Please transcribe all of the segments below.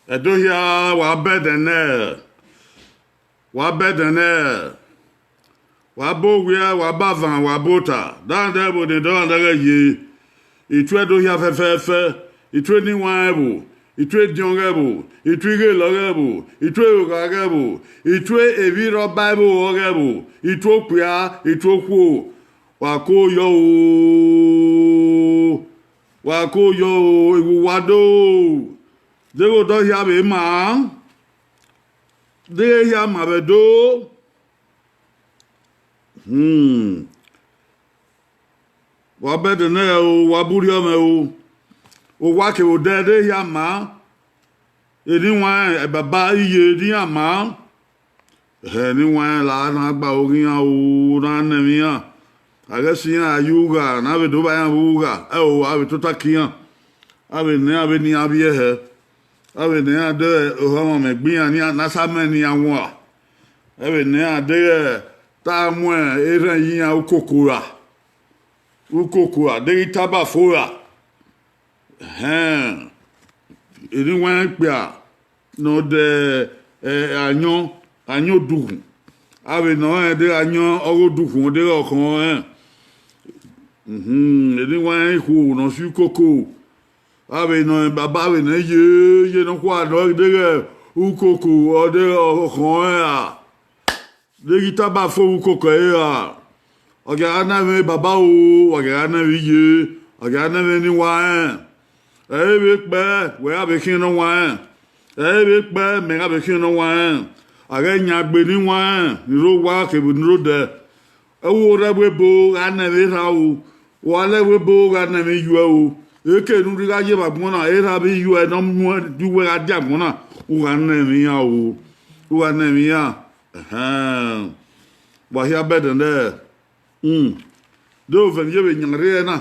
Edohia wa bedene. Wa bedene. Wa bowia wa bavan wa bota. Dande bo de don daga ye. Itwe dohia fefefe. Itwe ni wanbu. Itwe diongebu. Itwe ge logebu. Itwe ogagebu. Itwe eviro bible ogebu. Itwe kuya. Itwe ku. Wako yo. Wako yo. Wado. Dego dohia be ma. Deya mabedo. Wa bedene o wa buri o wa ke o de ya ma eni wa e baba iye ni ama ni wa la na gba orin o na na mi an agesi ya yuga na be do ba ya buga o ave to takian ave ni abi he ave ne ade o ho me gbin ni na sa me ni awon ave ne ade ta mo eran yin a kokora ukokura de taba fora eni wan pe a no de anyo duhun ave no de anyo ogo duhun de okan eni wan ku no su koko ave no baba ave no ye no kwa no de ukoko o de okan a de taba fo ukoko a Oga na me baba o, oga na we ye, oga na me ni wa. Be pe, we have kin no wa. Be pe, me have kin no wa. Aga nya gbe ni wa, ni ro wa ke bu ni ro de. Ewo re we bo, ana we ra o. Wa le we bo, ana me yu o. E ke nu ri ga ye ba mo na, e ra bi yu e no mo du we ga dia mo na. O ga na me ya o. O ga na me ya. Wa here better than there. Do ven yebe nyangre na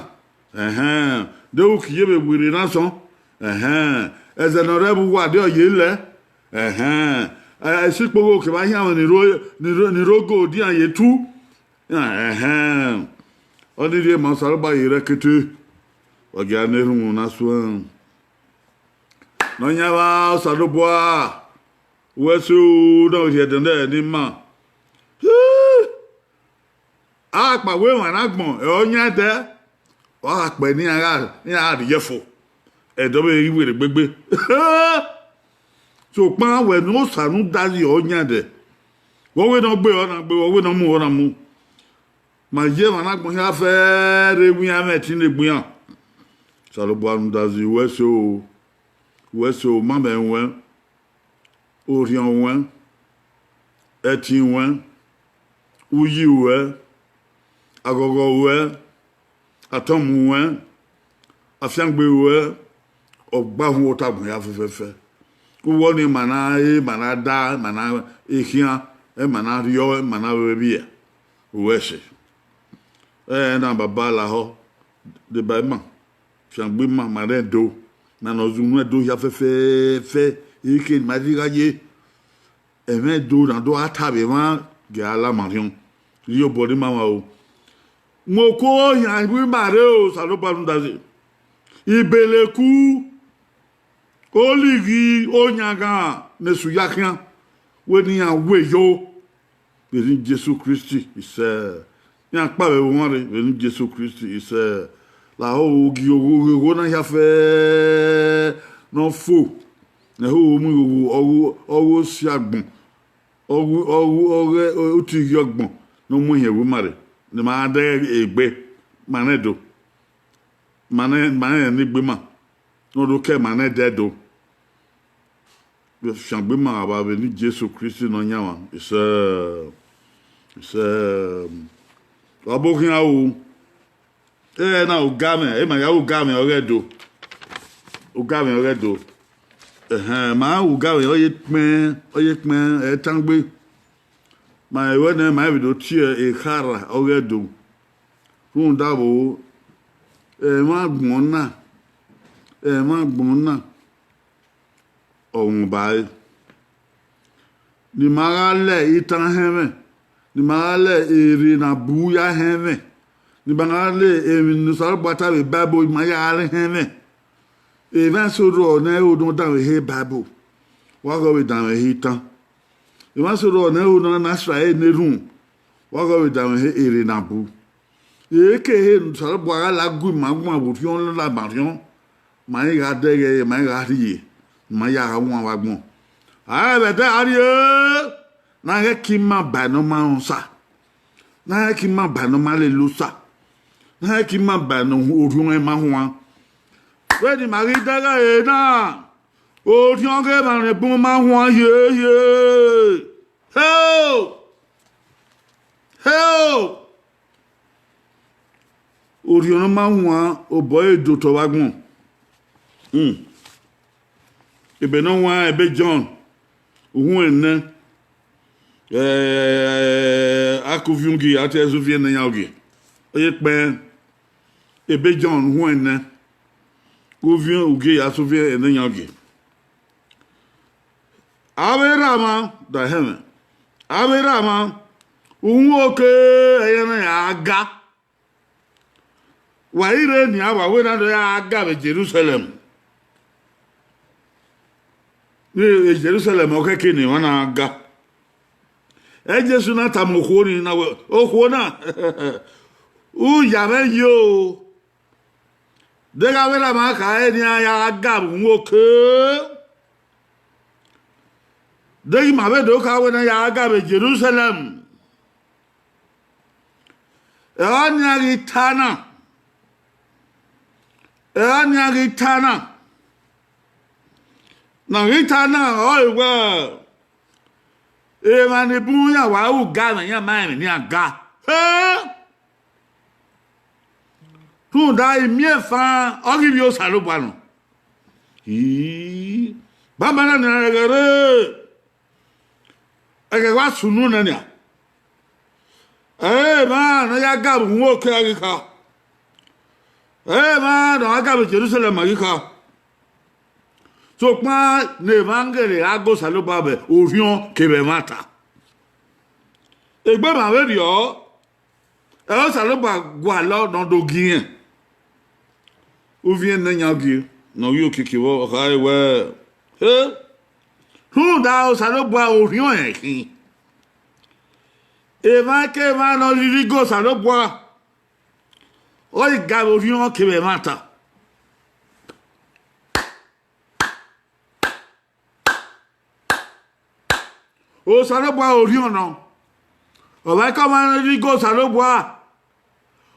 do ki yebe wiri na so ezenorebu wa de oyele sipogo ke ba hian ni rogo di an yetu oni de ma saro ba yire kete oga ne ru na so no nya ba saro boa wesu do ye de ni ma pa we wan agbon e onya de wa pe ni ara yefo e do be iwe gbegbe so pa we no sanu dali onya de wo we no gbe wo we no mu ma je wan agbon ya fe re wi amet ni gbuyan so lo bo anu dazi weso ma be wen orion wen etin wen uyi wen agogo we atomu we afiangbe we ogba hu otagun ya fefefe wo ni mana da mana ehia mana rio mana we bia we se na baba la ho de ba ma fiangbe ma mare do na no zunu do ya fefefe ike ma diga ye me do na do atabe ma ga la marion rio body ma o Moko yan wi mare o salopa ndaze ibeleku oligi onyaga nesu yakian we ni an we yo be ni Jesus Christ ise yan pa be won re be ni Jesus Christ ise la o gi ogo na ya fe no fo na ho mu owo si agbon owo o ti yogbon no mu yen wi mare ni ma de egbe manedo mane ni gbe ma no do ke mane de do be shangbe ma ba be ni Jesus Christ no nyawa is abokin awu na ugame ma ya ugame oredo ma ugame oye pin tangbe ma ewe na ma bido tie e khara ogedo fun dabo ma gbon na ohun ba ni magale itan heme ni magale eri na buya heme ni magale ni sar bata be babo ma ya heme e va so ro na o don da he babo waga we dan he tan e ma so ro na hu na Israel ne run waga we dan he ere na bu e ke he so bo ara la gu ma bu fion la marion ma ga de ma ga ri ma ya ga won wa gbon a be ta ari na he ki ma ba no ma on sa na he ki ma ba no ma le lu sa na he ki ma ba no orun e ma ho we di mari daga e na o ti on ke ba ne bu ma ho ye help Orion ma ho o boy do to wa gbon ebe no wa ebe John ohun enne akuviungi ati ezuvie na yaogi oye pe ebe John ohun enne kuviun ugi asuvie na yaogi aberama da heaven aberama ohun oke eyena ya aga wa ire ni awa we na do ya aga be Jerusalem ni Jerusalem okeke ni wana aga Jesu na tamoko ni na okwo na u ya me yo de ga we la ma ka ni ya aga nwoke de ma be do ka we na ya aga be Jerusalem anya gitana na gitana oiwa e ma ni bunya wa u ga na ya ma ni aga tu dai mie fa ogi bi o salo banu baba na na gare ege wa sunu na nya ma na ya ga bu wo ke agika ma na ga be Jerusalem agika so pa ne vangele ago salo babe orion ke be mata egbe ma we rio salo ba gwa lo don do gien ou vient na nyagi no yo kiki wo ha we hu da salo ba orion e va que va no rigo sa lo bois oi gaborion que me mata o sa lo bois orion non o va comme un rigo sa lo bois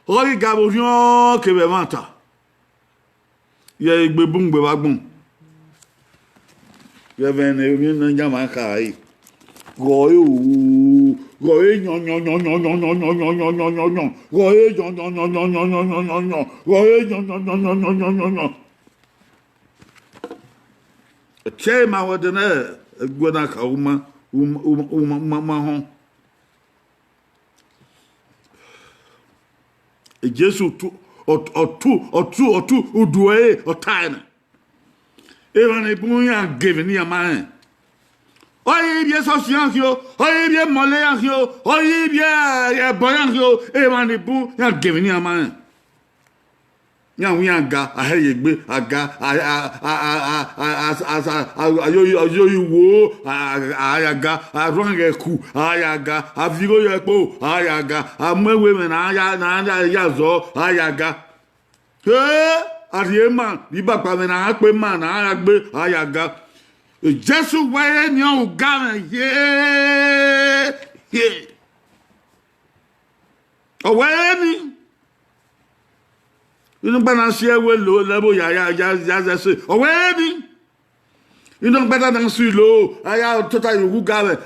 oi gaborion que me mata ye igbe bungbe wa gbon ye ven e mi na jama kai goyo goye nyon goye nyon goye che ma wadene gona ka uma hon e Jesu tu otu uduwe otana e wan e bunya giving ya man oye bien social yo oye bien molé yo oye bien boyan yo e man bu ya giving ya man ya wi aga aheyegbe aga ayo wo ayaga aronge ku ayaga avigo yepo ayaga amwewe me na ya zo ayaga ariema bi baba me na pe man na agbe ayaga Jesu waye ni o ga ye o waye ni inu gba na se we lo lebo ya se o waye ni inu gba na se lo aya total yu ga be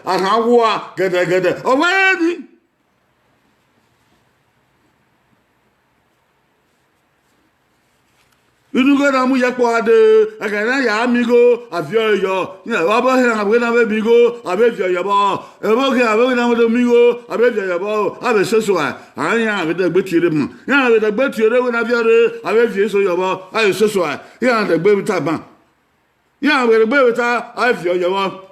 arawa gede o waye ni inu go na mu ye po ade agana ya amigo afio yo ni wa bo he na we na be bigo abe fio yo bo e bo ke abe na mo do migo abe fio yo bo abe seso anya abe de gbe tire mu ya abe de gbe tire we na fio re abe fio so yo bo abe seso ya de gbe ta ban ya abe de gbe ta abe fio yo bo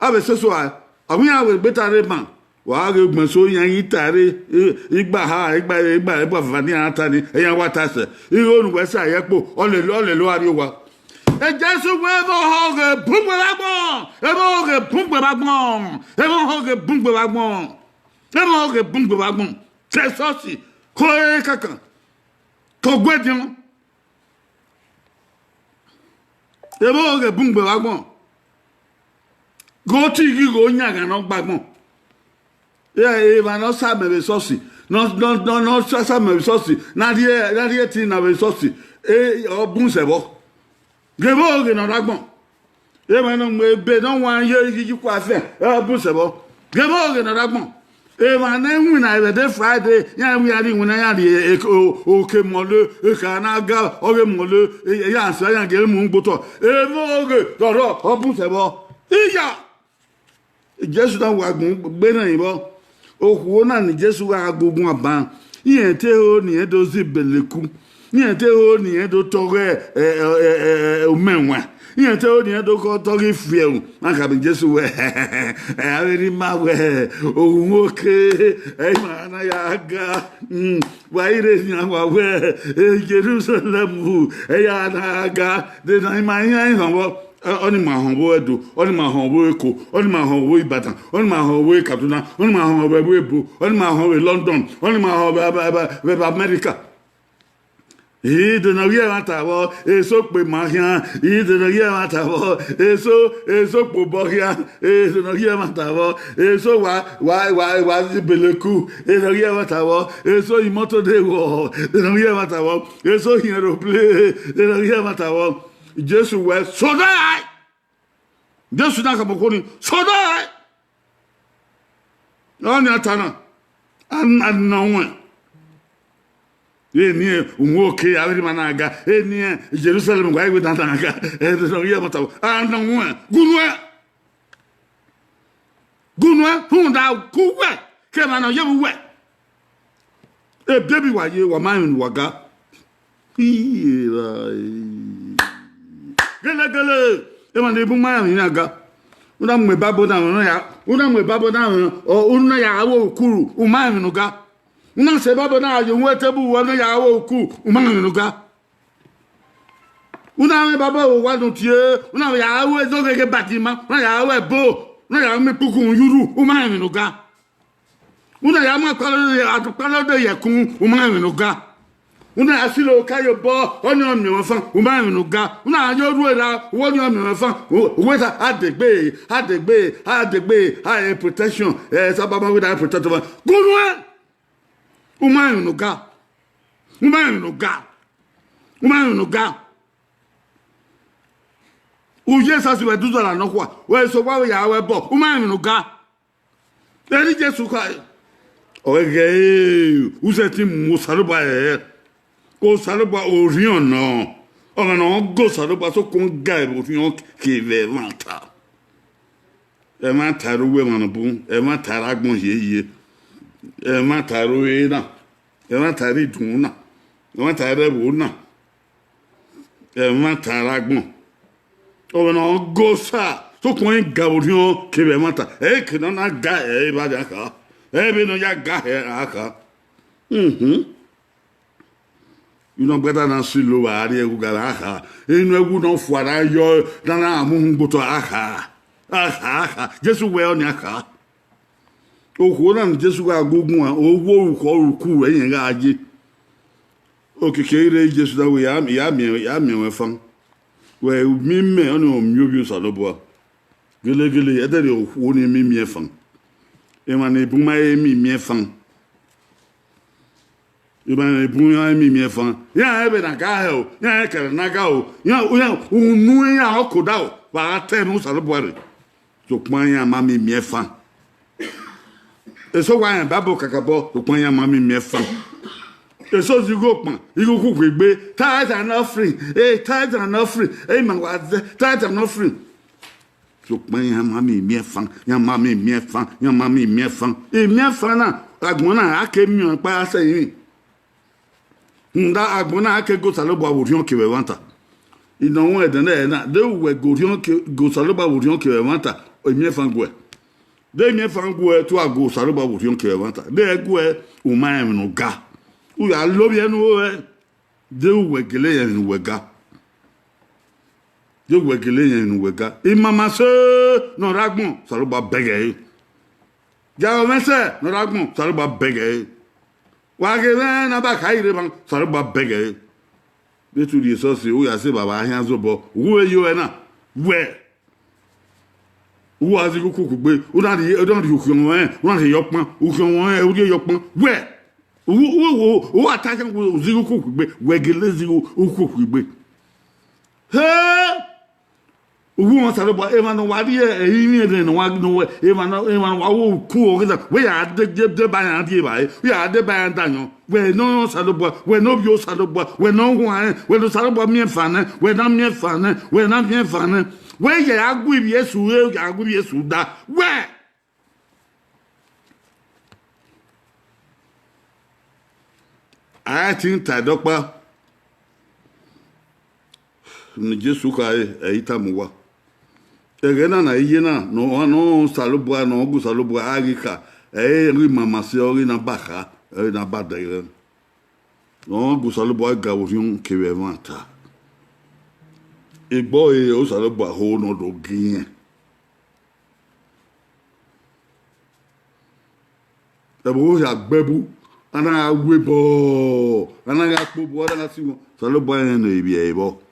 abe seso abu ya abe gbe ta re ban wa ge gbon so yan yi tare igba fa ni ata ni eyan wa ta se iro nu we sa yepo o le lo ari wa E Jesu we bo hoge bungwe bagbon. E bo hoge bungwe bagbon. E bo hoge bungwe bagbon. E bo hoge bungwe bagbon. Jesus ko e kaka. Ko gwedion. E bo hoge bungwe bagbon. Go tigi go nyaga no bagbon. E ba no sabe be sosi. No sabe be sosi. Na die tin na be sosi. E obun sebo. Gebo ge no dagbon. E ma no be don wan ye gigi kwa fe. E obun sebo. Gebo ge no dagbon. E ma na hu na be de Friday, ya wi ari hu na ya di o ke mole, e ka na ga o ge mole, ya so ya ge mu ngboto. E mo ge doro obun sebo. Iya. Jesu da wa gun gbe na yin bo. Okuo na ni Jesu wa agogun aban. Yen te o ni edozi beleku. Yen te o ni edo tore omenwa. Yen te o ni edo ko tore fieu. Aka bi Jesu we. Ari ma we. Ohun oke. Ma na ya ga. Wa ire ni wa we. Jerusalem. Ya na ga. De na ma yan ho. Oni ma honbo edo, oni ma honbo Eko, oni ma honbo Ibadan, oni ma honbo Kaduna, oni ma honbo Ebo, oni ma honbo London, oni ma honbo America. De na ye matawo, eso pe mahian, de na ye matawo, eso po bohian, de na ye matawo, eso wa beleku, de na ye matawo, eso imoto de wo, de na ye matawo, eso aeroplane, de na ye matawo. Jesu we so die. Jesu na ka bokoni so die. Oni atana. An no one. Ni unwoke awiri managa. Ni Jerusalem gwa igwe tanaga. So ye mata. An no one. Gunwe hunda kuwe. Ke ma no ye we. E baby wa ye wa man waga. Gele e man ebu ma ni aga una mwe babo na no ya una mwe babo na o una ya awo okuru u ma ni ga una se babo na yo wetebu wo no ya awo oku u ma ni ga una me babo wo wa no tie una ya awo ezo gege batima una ya awo ebo una ya me puku yuru u ma ni ga una ya ma kwalo de yekun u ma ni ga una asilo kayo bo oni omi won u ma rin ga una yo ru era woni omi won fan we ta adegbe high protection sababa with high protection gunwe u ma rin ga u Jesus we do la no kwa we so wa ya we bo u ma rin ga eri Jesus kwa oge u se ti mo saruba Go saluba orion no. Oh no, go saluba so con guy orion qui ve vanta. E ma taru we manabu, e ma taragbon ye. E ma taru ena. E ma tari duna. E ma tare buna. E ma taragbon. Oh no, go sa so con guy orion qui ve vanta. E que non a ga e ba ja ka. E be no ya ga e aka. You know better than Silo, Aria Galaha. In a good on Fuara, yo, than a moon go to Aha. Just well, Naka. Oh, hold on, just go a good one. Oh, whoa, call cool, and gaji. Okay, just the way I'm your fun. Well, me, only mubius are the boy. Gilly, other only me fun. Emane Buma, me fun. You man bunya mi fan ya ebe na ga he ya kere na ga o ya unu ya okoda o wa te no sare boare so pon ya ma mi fan eso wa yan babo kakabo so pon ya ma mi fan eso zigo pon igo ku gbe tithe and offering tithe and offering man wa tithe and offering so pon ya ma mi fan ya ma mi fan ya ma mi fan mi fan na agbon na akemi pa aseyin nda agbona ake go saloba worion ke we wanta idon won eden na de we go saloba worion ke we wanta emi fangwe de emi fangwe to ago saloba worion ke we wanta de egwe o ma em no ga u ya lobi enu we de we gele yen we ga yo wegele yen wega imama se no ragbon saluba bege ja mese no ragbon saluba bege wagele na ba kaire ban saluba bege betu di so se o ya se baba ahian zobo wo eyo e na we wo azi kuku gbe o na di ukun won o na di yopon ukun won e o di yopon we wo atake wo zigu kuku gbe wegele zigu kuku gbe he ugu wọn sáré bọ ema no wadi e yin de no wa no ema wa wo ku o gida we ya de ba yan die ba we ya de ba yan danyo we no sáré bọ we no bi o sáré bọ we no wan we no sáré bọ mi fa na we na mi fa na we na mi fa na we ya agbu bi Yesu we ya agbu bi Yesu da we I think Tadopa ni Jesu ka e itamuwa egena na yena no salubwa no gu salubwa agika ri mama se ori na baka na badere no gu salubwa ga oriun kewe vanta igbo o salubwa ho no do gin tabo ya gbebu ana webo ana ga pobo ana siwo salubwa en ebi ebo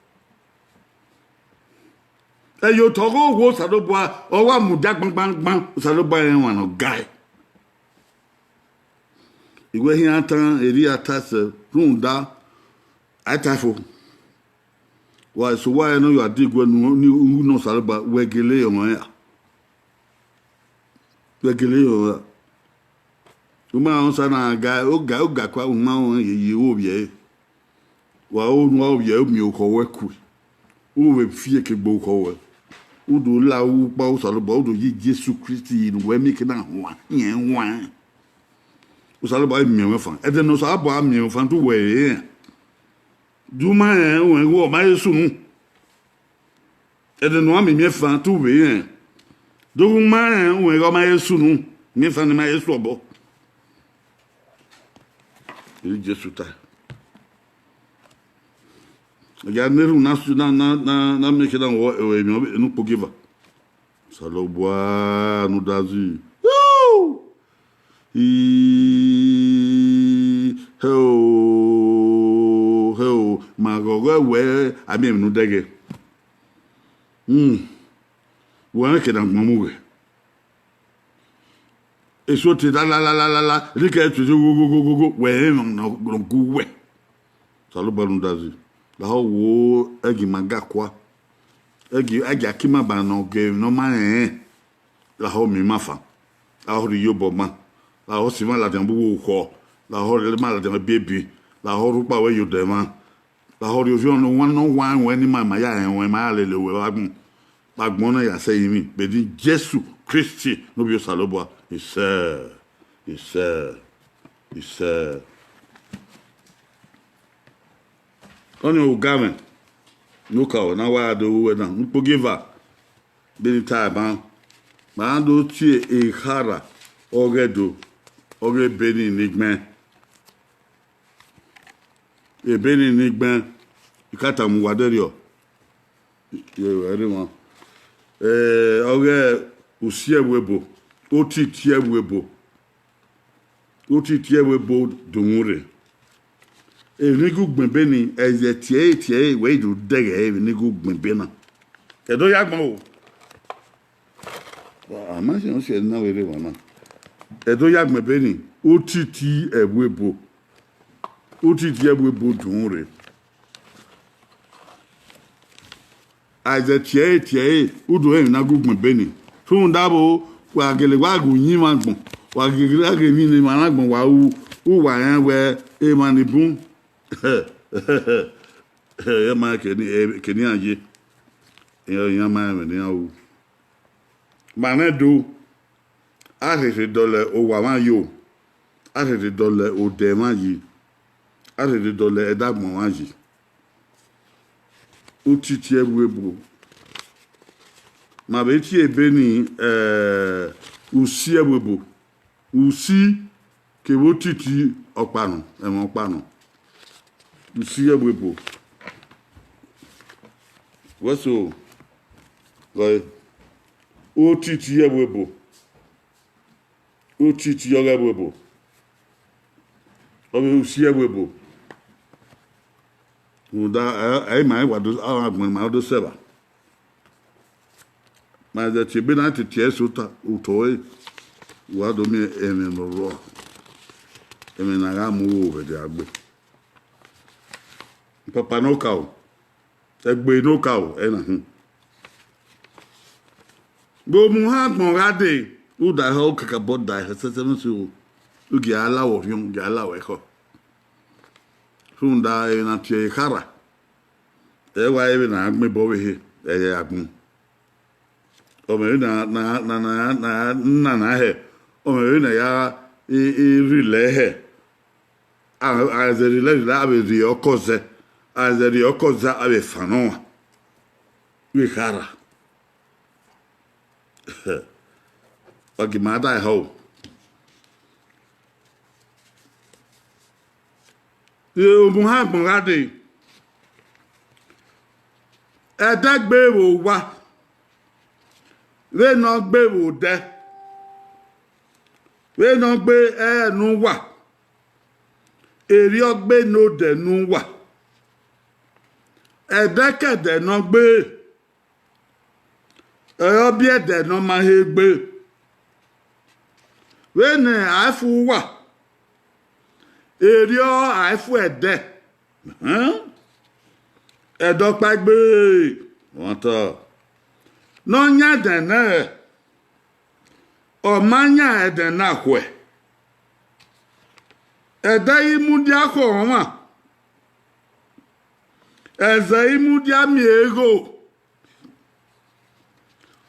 eyo togo wo salobwa owa muda gbangban salobwa en wan guy igwe hin atan eri atase runda atafo wa so wa no yo adigwe ni no salobwa wegele yo ya wegele yo uma on sana ga oga kwa uma on ye obie wa o no obie mi o ko weku o we fie ke gbo ko we udu la u pa o salobwa udu yi Jesu Christi ni we mi ke na wa yen wa o salobwa mi we fan e de no sa bo mi fan to we du ma en wo ma Yesu nu e de no mi fan to we do ma en wo ma Yesu nu mi fan ma Yesu obo e Jesu ta ya neru na me keda wo e no pogiva salobwa no dazi ho magogo we abi no dege wo keda mamuwe eso ti la rika tu go we no go we salobwa no dazi la wo egi magakwa egi akima ba no ge no ma la ho mi mafa la ho ri yobo ma la ho si ma la dan bu ko la ho le ma la dan baby la ho ru pa we yo de ma la ho ri o no wan we ni ma ya en we ma le we bagbon na ya se yimi be di Jesu Christi no bi o salobwa ise onye ugamen nuka na wa do we na mpogiva beni taiban ma do tie e khara ogedo oge beni nigmen e beni nigmen ikata mu waderio ye were mo oge usie webo otitie webo dumure enigu gbembe ni eze tie we do dege enigu gbembe na kedo yagbon o wa ma se on se na were wona edo yagbembe ni otiti ewebo dunre eze tie udo enagu gbembe ni fun dabo wa gele wa gun yin ma gbon wa gele age mi ni ma gbon wa u wa yan we e manibun ya ma keni aje ya ma me ni awu ma na do a se dole o wa ma yo a se dole o de ma yi a se dole e dagbon wa yi o titi ebu ma be ti ebe ni usi ebu usi ke wo titi opanu e mo panu usi ebu waso Right. Otiti yewebo. Otiti yewebo. Obe usi yewebo. Unda ai mai wadu agmen ma do seba. Mas a tibe na te tiesuta utoi. Wado mi eme no ro. Eme na ga mu over de agbe. Papa no cow. Egbe no cow ena. Go mu ha gbon gade. U da ho kaka bod da se no so. U gi ala wo yon gi ala we ko. Funda e na tie kara. E wa e na agbe bo we he. E agun. O me na he. O me na ya rile he. A ze rile la be ri okoze. A ze ri okoze a be fanoa. We kara. Pagi mata e ho. Yo mu ha gbon gade. E dagbe wo wa. We no gbe wo de. We no gbe enu wa. Eri ogbe no de nu wa. E dekede no gbe. E obi ede no ma he gbe. We ne afu wa. Eri o afu ede. Edokpa gbe. Won to. No nya dene. O manya edena kwe. Eda imudi ako ma. Eza imudi ami ego.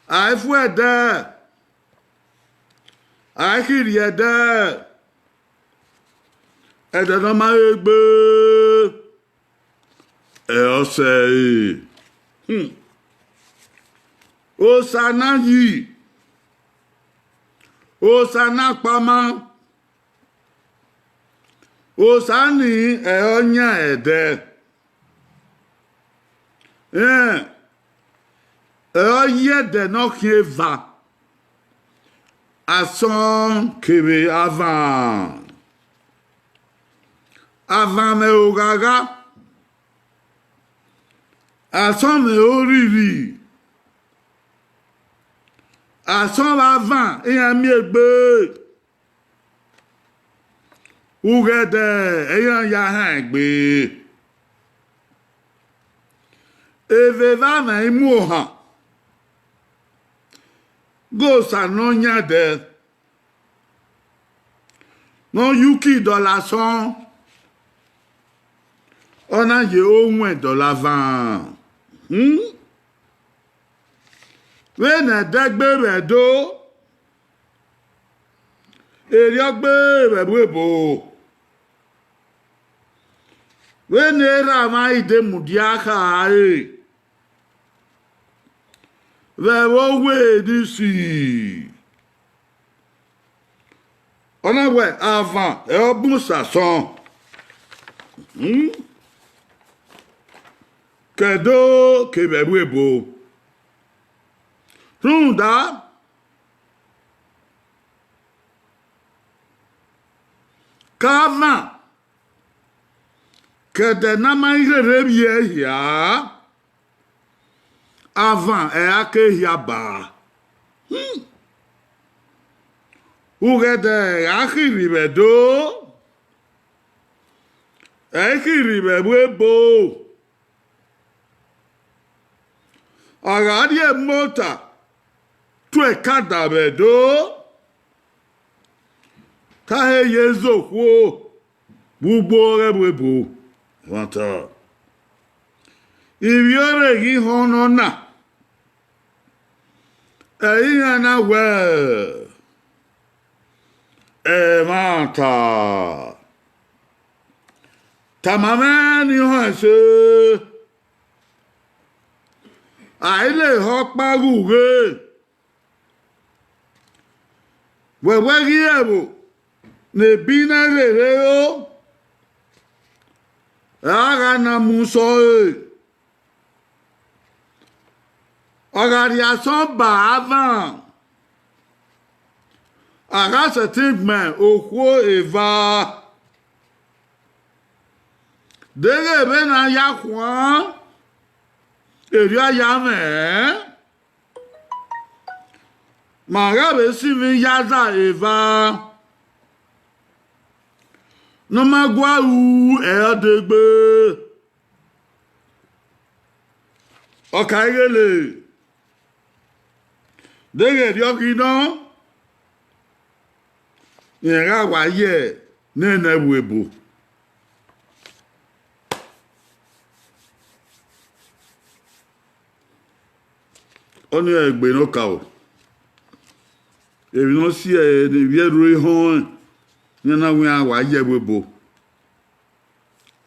Aifu ede. Akiri ede. Ede no ma egbe. E ose. Osana yi. Osana pama. Osani e onya ede. E oye de no kieva. Ason kebe avant. Avant me ogaga. Ason me oriri. Ason avant eyan mi egbe. Ugede eyan ya han egbe. Eve va na imu ha. Go sa no nya de. No yuki dollar son. Ona ye ohun dollar van. We na dagbe redo. Eri ogbe rebebo. We ne ra ma ide mudiaka ai. We wo we disi. Ona we avant e obun sason. Kedo kebebo. Runda Kava Kede na maire rebie ya avant e ake ya ba. Ugede akiri bedo. Akiri bebo. Agadi e mota. Tu e kada bedo. Kahe yezo kwo. Bubo rebebo. Wanta. Ibiore gi hono na. Eya na we. Mata. Tamamani hose. Aile hokpa guge. Wewe giebo. Ne bina reo. Aga na muso. Organisation avant. Arrache tigmen au quo eva. Dere bena ya kwa. Eria yame. Magabe sivi yaza eva. No magwa u degbe. Okaigele. Dege diokino. Yera waye nene webo. Oni egbe no kawo. Ebi no si e vie roi hon. Nyana wi waye webo.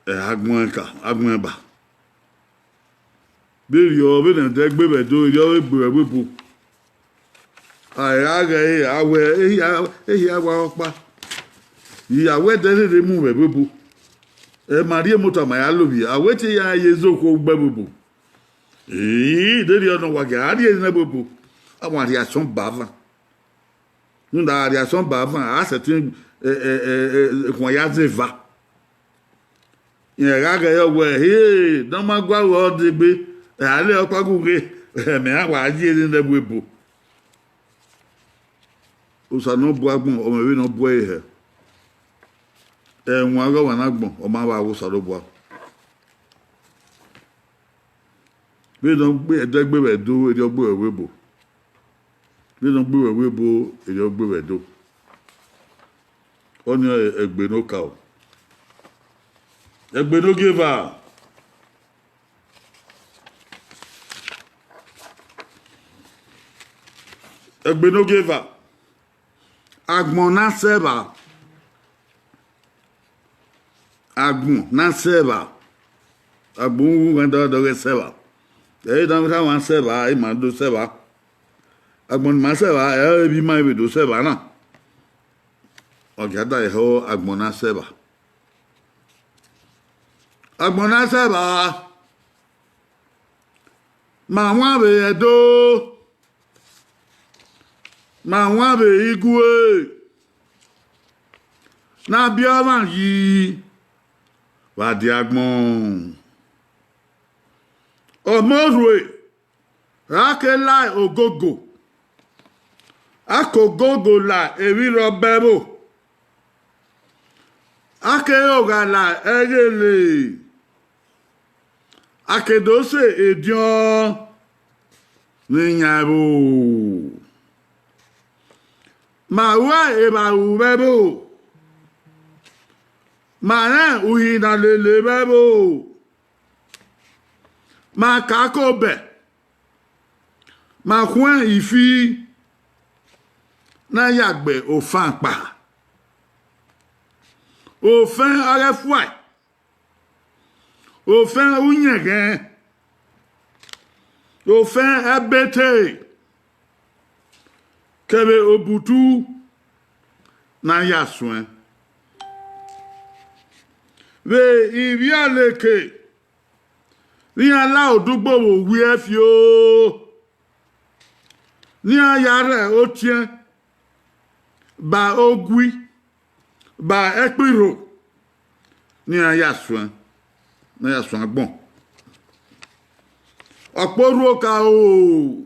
Agbon ba. Beri o be na degbe bedo ri o egbe webo. Ayaga awe awa opa. Ìyàwó dere mu webo. Maria moto ma ya lobi. Awe ti ya yezoko gbebobo. Dere ono waga ari na bobo. Àwọn reaction bava. Nunda reaction bava a certain kon ya zeva. Ìyàga yo we don ma gwa wo degbe. Ale opa guge. Me awa aje na bobo. Osa no bo agbon o me we no bo e he. Won aga wa na gbon o ma wa wo sa lo bo. Be don gbe edegbe we do e ogbo we bo. Be don gbe we bo e ogbo we do. Oni egbe no ka o. Egbe no give her. Egbe no give her. Agbon na seba. Agbon na seba. Agbon wu ganda do seba. E dan sa wan seba, e ma do seba. Agbon ma seba, e bi ma be do seba na. O gada e ho agbon na seba. Agbon na seba. Ma wan be do. Ma wan be igwe. Na bi avan yi. Wa di agbon. Omorwe. Rake lai ogogo. Akogogo la ewi robebo. Ake yoga la egele. Ake dose edion. Ninyabo. Ma wa eba ubebo. Ma na uhina lele bebo. Ma kakobe. Ma kwen ifi. Na yagbe ofan pa. Ofan arefwa. Ofan unyegen. Ofan ebete. Kebe obutu. Na yaswen. Ve ibi aleke. Ni ala odugbo wo wi efi o. Ni ayare o tien. Ba ogui. Ba epiro. Ni ayaswen. Na yaswen bon. Okporu ka o.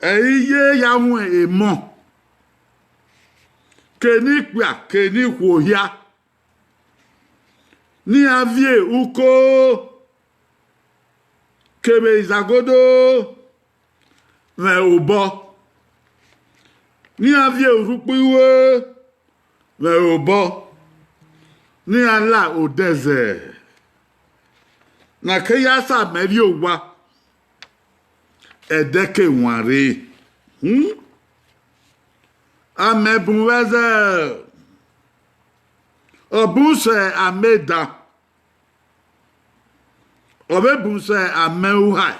Iye yawon emo. Keni pia, keni kwohia. Ni avie uko. Kebe izagodo. Me ubo. Ni avie urupiwe. Me ubo. Ni ala o desert. Na keyasa meri owa. Edeke wanre. Amebun weze. Obunse ameda. Obebunse ameuhai.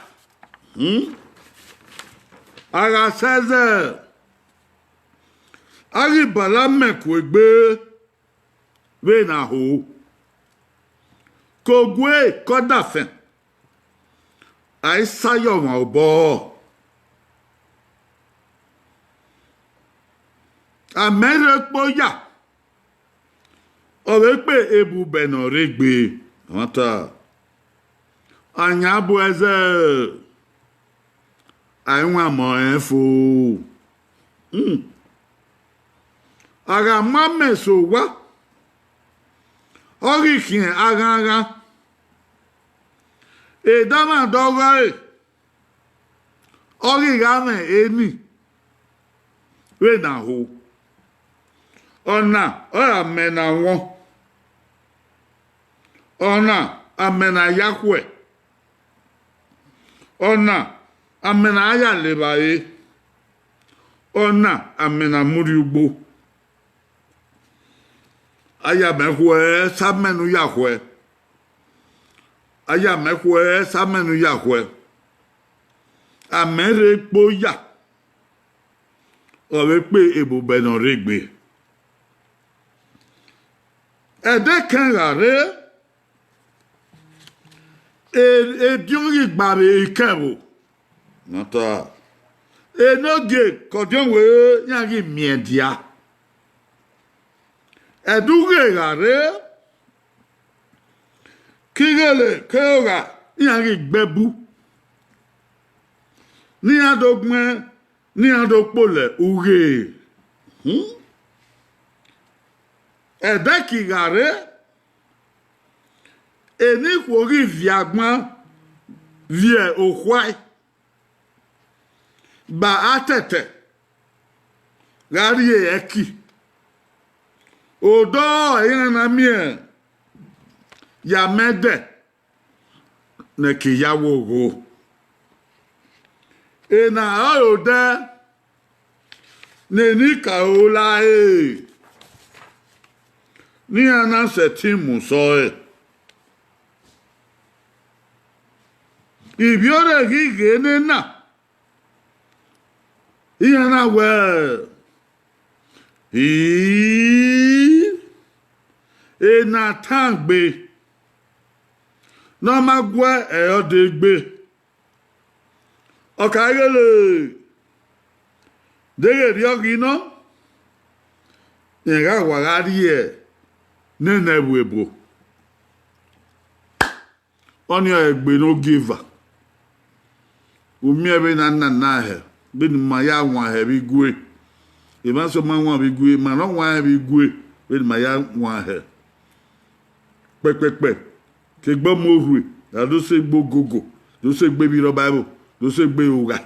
Ara seze. Ari bala mekwegbe. We na ho. Kogwe kodafen. ai sayo ma obo amere poya o we pe ebube no regbe ata anya bu eze ai nwa mo enfo aga mame so wa ori kin aga e dama doga ori game eni we na ho ona ora mena won ona amena yakwe ona amena aya lebaye ona amena muri ugbo aya mekwe samenu yakwe aya mekwe samenu yakwe amere poya o we pe ebube no regbe ede kan rare e diori gbabe ikero nata enoge kodionwe yari miedia eduge rare kigele keora yari gbebu ni adogme ni adopole uge edeki rare eni kwori viagman vie okwai ba atete gari eki odo yana mie ya mede ne kiyawo go ena ode ne ni kaola ni ana setimu so ibiore gige nena iyana we ena tangbe no magwe eodegbe okayele dege riogino yega wagarie nene webo onyo egbe no giver umi ebe na he bin ma ya nwa he bi gwe e ma so ma nwa bi gwe ma no nwa bi gwe bin ma ya nwa he pepepe ke gbo mo ru da do se gbo gogo do se gbe bi ro bible do se gbe oga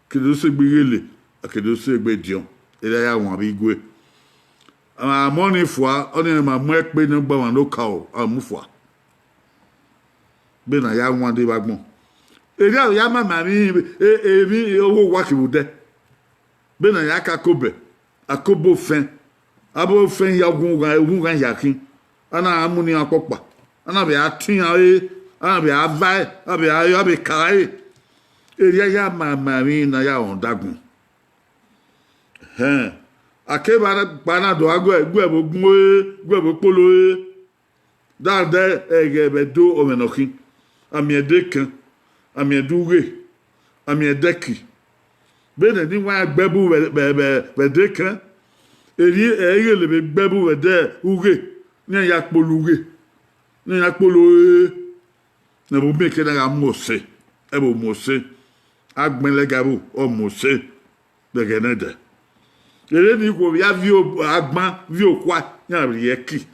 ke do se gbe yele ke do se gbe dion e da ya nwa bi gwe ama moni fwa oni ma mo epe no gba wan no ka o amu fwa bin na ya nwa de bagbon eri a ya mama mi emi owo wa ki bude be na ya ka kobe akobo fen abo fen ya ogun gan yakin ana amuni apopa ana be atin ana be avai abi ayo be kai eri ya mama mi na ya on dagun akeba bana do ago egbe bo polo da de egebe do omenokin ami edekan ami eduge ami edeki bene ni wa gbebu be dekan eri eyele be gbebu we de uge ni ya poluge ni ya polo na bo me ke na mose e bo mose agbenle gabu o mose de genede ere ni ko ya vi agban vi okwa ya ri eki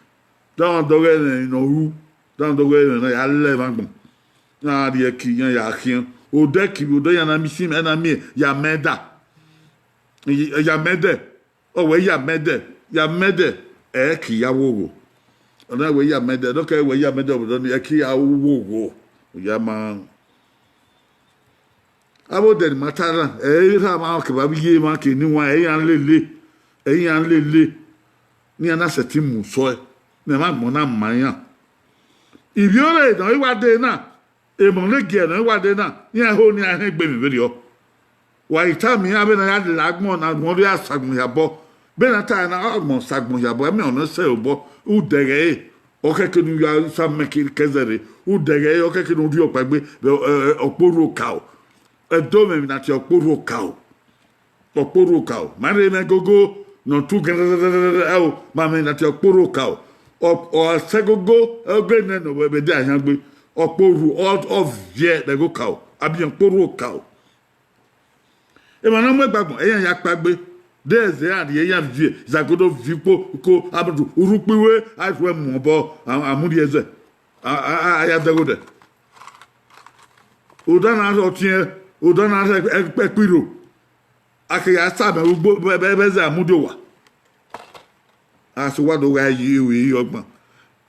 don doge no hu don doge na ya le bangbon na ri eki ya kian o de ki o do ya na mi sim na mi ya meda ya mede o we ya mede e ki ya wogo ona we ya mede do ke we ya mede o do e ki ya wogo ya ma abo de matara e ra ma ke ba biye ma ke ni wa e yan lele ni ana setimu so e na ma mo na manya ibi ore do iwa de na e mo le ge na iwa de na ni ho ni ahe gbe mi be o wa ita mi abe na ya de lagbon na gbon ri asagun yabo be na ta na agbon sagun yabo e mi ona se obo u dere okay que nous ya ça me qui kezere ou derrière okay que nous dio pagbe oporo cow e do me na ti oporo cow mare me gogo no tu o ma me na ti oporo cow o se gogo ogbe ne no be de ayan gbe oporo of vie de go cow abi oporo cow e ma na mo gbagbon eyan ya pagbe deze and ye ya vie zagodo vipo ko abudu urupiwe aifwe mbo amudi eze aya degode udana otie udana ekpiro akaya sabe ugbo beze amudi wa aswado ga yi ogbon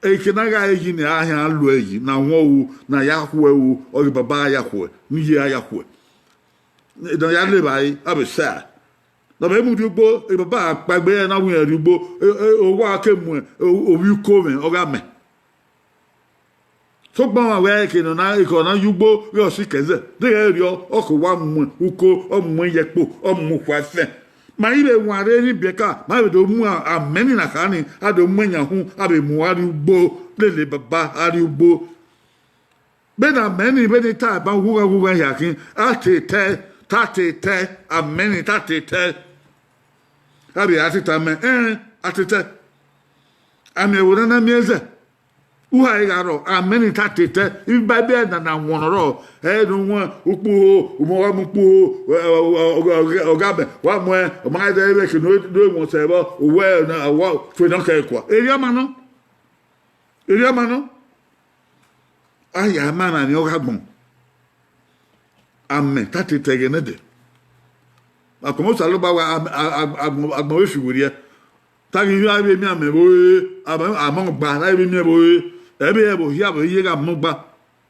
ekina ga yi ni ahia alu eyi na won na yahwe wu o baba yahwe ni ye yahwe don ya le bai abesa na be mu digbo e baba pagbe na won erigbo owo akemu owi ko me o ga me so gbon wa we ke no na iko na yugbo yo si keze de eri o ko wa mu uko o mu yepo o mu kwa fe ma ibe nware ni beka ma be do mu ameni na kani ado mu nya hu abe mu ari ugbo lele baba ari ugbo be na meni be ni ta ba wuga yakin atete tatete ameni tatete abi atita me atete ami ewona na mieze uha igaro ameni tatete iba be na wonoro no won upu mo wa mu pu ogabe wa mo o ma de be ke no mo se bo we na wa fe don ke kwa eri amano aya mana ni ogagbon amen tatete genede akomo salo ba wa agbon we fi wori e tagi ya be mi amebo amon gba na be mi ebo ebe ebo ya bo ye ga mo gba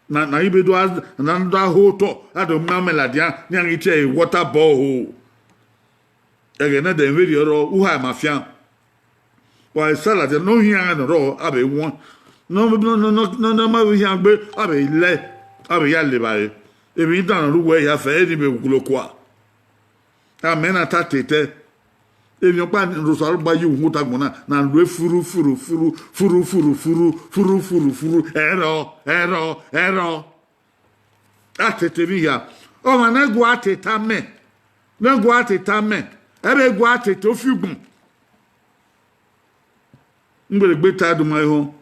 na ibe do na ndo ho to ado mameladia ni an ite water ball ege de nveri ro uha mafia wa sala de no hian no ro abe won no ma bi hian gbe abe ya le bae ebi dan ru we ya fe ni be kulo kwa amena tatete ebi pa rosaru ba yu huta gbona na ru furu ero atete mi ya o ma na gu ateta me ebe gu atete ofigun ngbere gbe ta do mai ho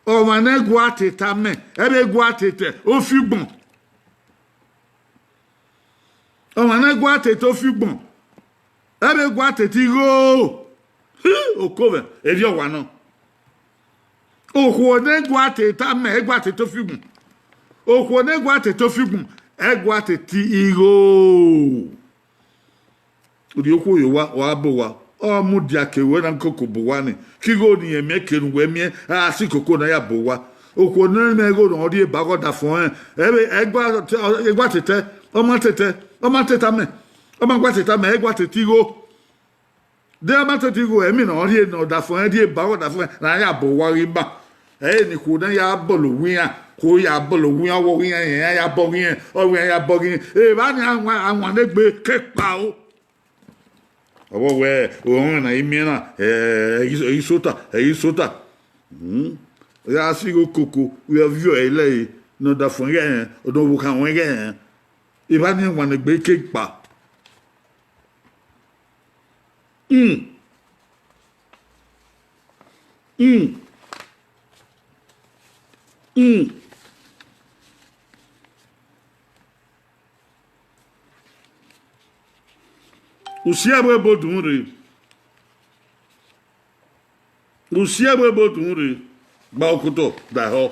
o ma na gu ateta me ebe gu atete ofigun o ma na gu atete ofigun ebe gu atete go okove eri owa no okwo ne gu ateta me egu atete ofigun okwo ne gu atete ofigun egu atete igo odi okwo yo wa bo wa o mu dia kewe na nkoko bo wa ni kigo ni eme kenu we mi asi koko na ya bo wa okwo ne me go no odi ba go da fon ebe egu atete o ma tete me o ma gwa tete me egu atete igo de ma tete igo emi na odi no da fon edi ba go da fon na ya bo wa ri ba ni ko na ya bo lo wi ko ya bo lo wi wo wi ya bo wi o wi ya bo wi ba ni àwọn ne gbe ke pa o owo we o na imi na isota ya sigo koko we vio ele no da fon ye o do bu kan wen ye e ba ni àwọn ne gbe ke pa Usiabwe bodun re ba okuto da ho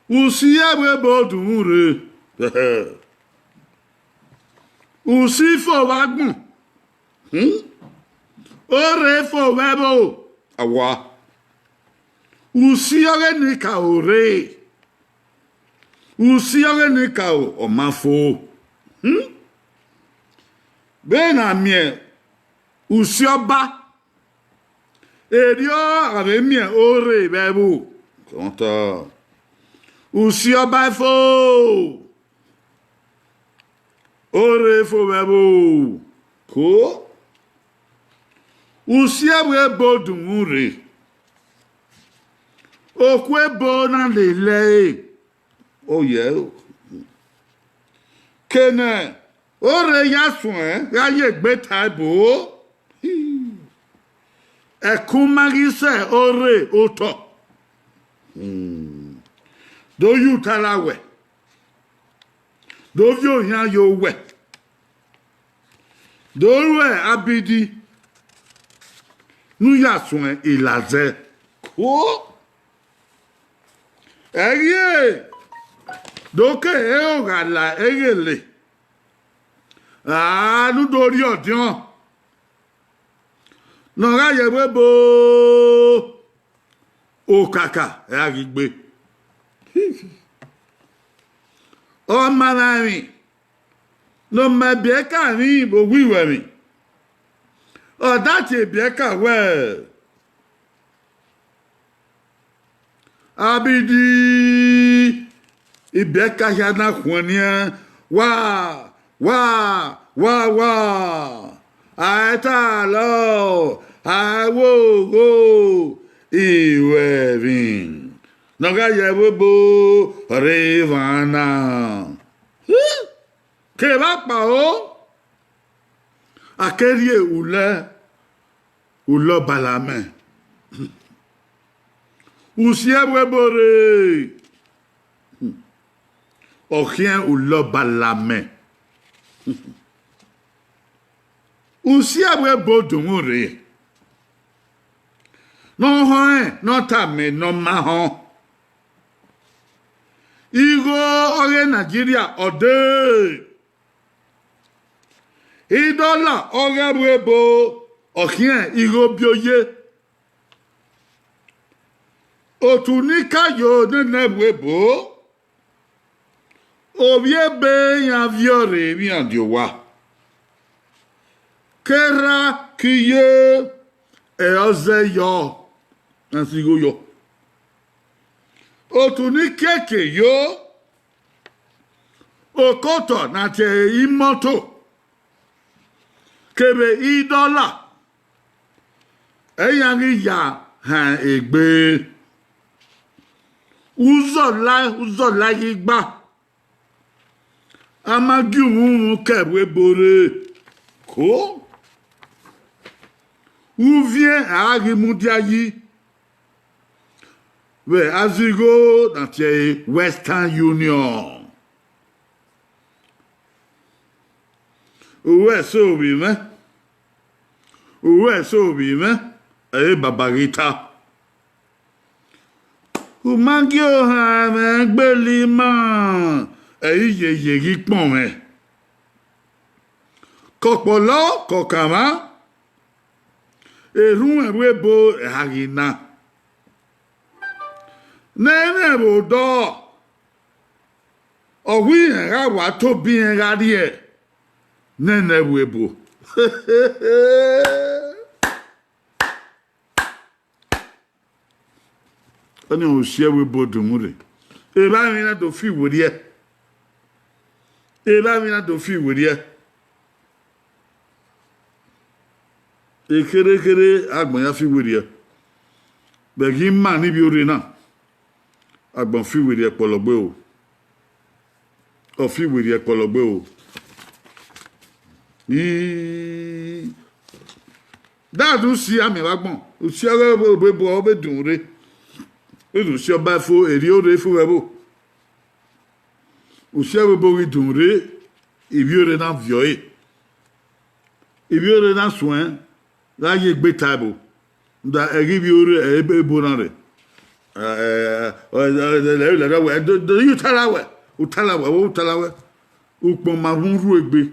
Usiabwe bodun re Usifo wagbon ore fo webo awa usiore ni ka ore usiore ni ka o mafo be na mie usioba erio ave mie ore bebo konta usioba fo ore fobebo ko usiawe bodumure okwe bona lele oh yeah kene ore yasun ya ye gbe taibo ekumagise ore oto do you talawe do yo yan yo we do we abidi nu yasun ilaze ko eye doke e o gala egele nu dori odion no ga ye webo o kaka e agigbe o manami no mabeka ni bo wiwe mi o dati bieka we abidi ibeka ya na kwonia wa aita lo awo go iwevin noga yebo revana ke ba pa o akerie ulo balame usiebwe bore okien ulo balame usiebwe bodumure no ho no tame no ma ho igo oge Nigeria ode idola oge bwebo okien igo bioye otunika yo nene bwebo obiebe ya viore mi andiowa kera kiye oze yo ansigo yo otunikeke yo okoto na te imoto kebe idola eyangi ya ha egbe uzola igba amagi unu kebwe bore ko ouvien agi mudiayi we azigo na te Western Union uwe so bi me babarita umangio ha me gbelima yeye gipon me kokpolo kokama erun ewebo harina nene bodo owi era wa to bi era die nene webo oni o se webo dumure e ba mi na to fi wori kere agbon ya fi wori be gi ma ni bi ore na agbon fi wori pologbe o fi wori pologbe o dadu si ami wagbon o si bo be dun re o si oba fo eri ore fo webo o si bo ri dun re ibi ore na vioe ibi ore na soin la ye gbe table da eri bi ore ebo na re do you talawe upon ma ru egbe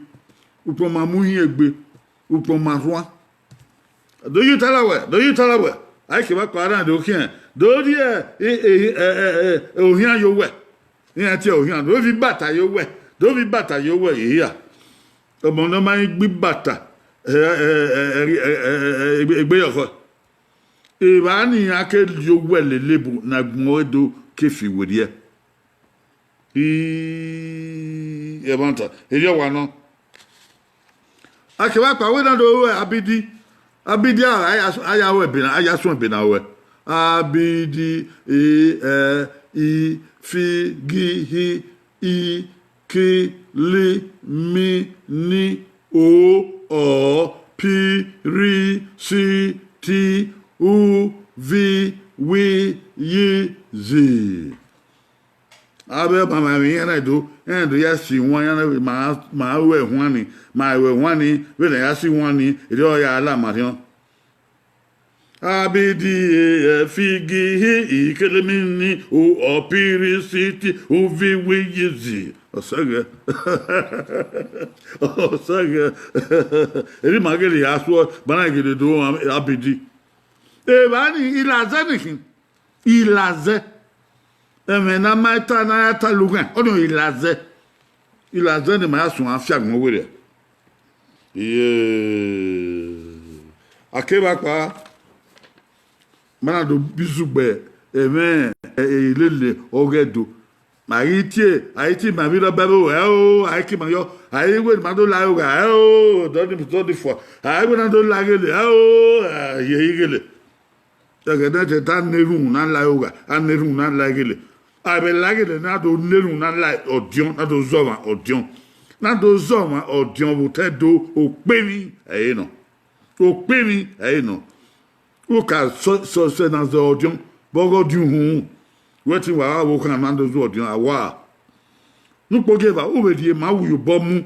upon ma mu yin egbe upon ma ruan do you talawe ai ke ba ko ara do kian do ri ohian yo we ni ati ohian do fi bata yo we iya omo no ma gbi bata egbe yo ko e ba ni ake yo we lelebu na gbon edo ke fi wori e banta e yo wa no Akeba kwa we na do abidi. Abidi aya we bina aya so bina we. Abidi I fi gi hi I ki li mi ni o pi ri si ti u vi wi yi zi. Abe mama mi yana do ya si won yana ma we hwani we na ya si wani ide o ya ala ma yon. Abidi figi hi ikelemini o piri city o vi wi yi zi. Osaga. Osaga. Eri mageli aso bana gele do abidi. Bani ilaze nikin. Ilaze. Na maita na ya ta lugan. Ono ilaze. Ilaze ni ma ya sun afia gbon were. Akeba pa mana do bizugbe ilele ogedo. Aiti ma bi lo bebo aiki ma yo aiwe ma do la yoga do di fo aiwe na do la gele ye gele. Daga na te tan neru na la yoga aneru na la gele. Abe la gele na do neru na la odion na do zoma odion. Na do zoma odion bo te do opemi no. Opemi no. O ka so na zo odion bogo du hu. Wetin wa wo kan na do zo odion awa. Nu poge ba o be die ma wu yo bomu.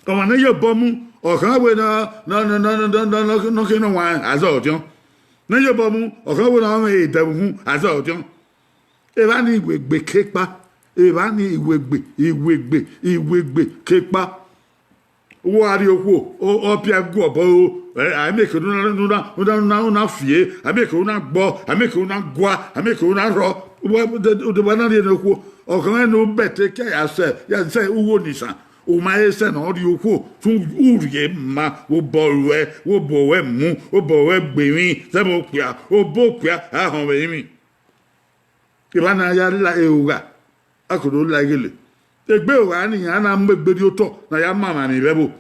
O ma na yo bomu o kan we na no ke no wa azo odion. Na yo bomu o kan we na ma e da hu azo odion. E ba ni igwegbe kepa. E ba ni igwegbe kepa. Wo ari okwo o pia go obo I make una fie I make una gbo I make una gwa I make una ro the banana de okwo o kan no bete ke ya say uwo nisan o ma ese na ori okwo tun urie ma wo bowe mu wo bowe gbewin se mo pia o bo pia ahon we mi ke bana ya la euga akodo la gele egbe wa ni ana mgbegbe oto na ya mama ni bebo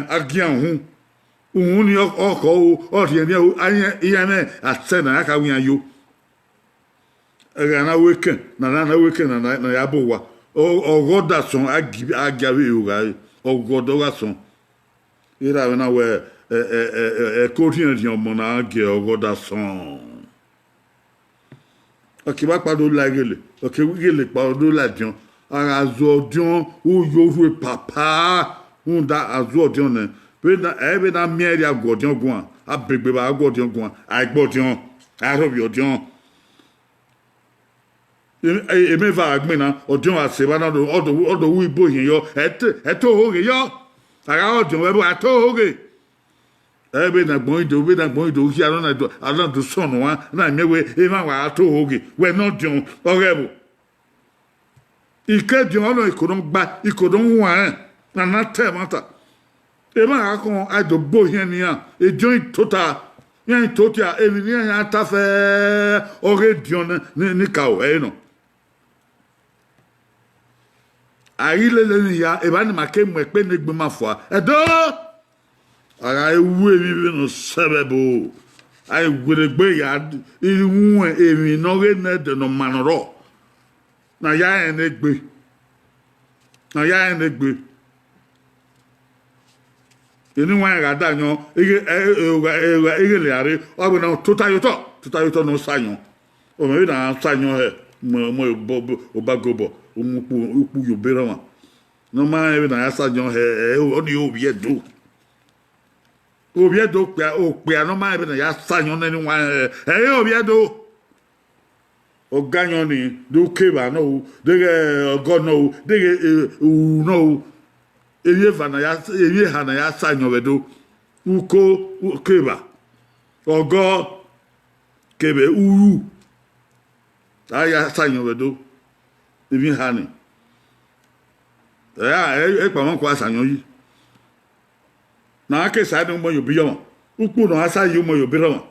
agian hu ni oko o ti ni ayan me atena aka wi ayo na weken na ya bo wa o goda son agawe uga o godo wa son ira na we ko ti ni omo na age o goda son akiba pado la gele gele pado la dion ara zo dion o yoru papa unda azu odion ne be na mieri agodion gwan abegbe ba agodion gwan agbodion arobi odion me va agbena odion aseba na odo wi bo yin yo eto hoge yo ara odion we bo ato hoge be na gbon ido ki arona do sonu wa na mewe e ma wa ato hoge we no dion orebo ike dion no ikodon wa na temata e ma akon ado bo yen ni a e join total yen total e ni ya ta fe ore dion ni ka o no ayi le ni ya e ba ni ma ke mo pe ni gbe ma fo edo ara ewu emi no sebebo ai gbe ya iwu emi no re na de no manoro na ya en egbe eni wa ga da yan ege le are o gbe na totayoto no sayan o me na sayan he mo o bagobo o mu pu yo bera wa no ma e na sayan he o ni obiedo pe no ma e na ya sayan na ni wa obiedo o ganyan ni do keba no de god no de no eye hana ya sanyo wedo uko keba ogo kebe uru aya sanyo wedo ebi hani pa mon kwa sanyo yi na ke sa no mo yo biyo upu no asa yi mo yo biro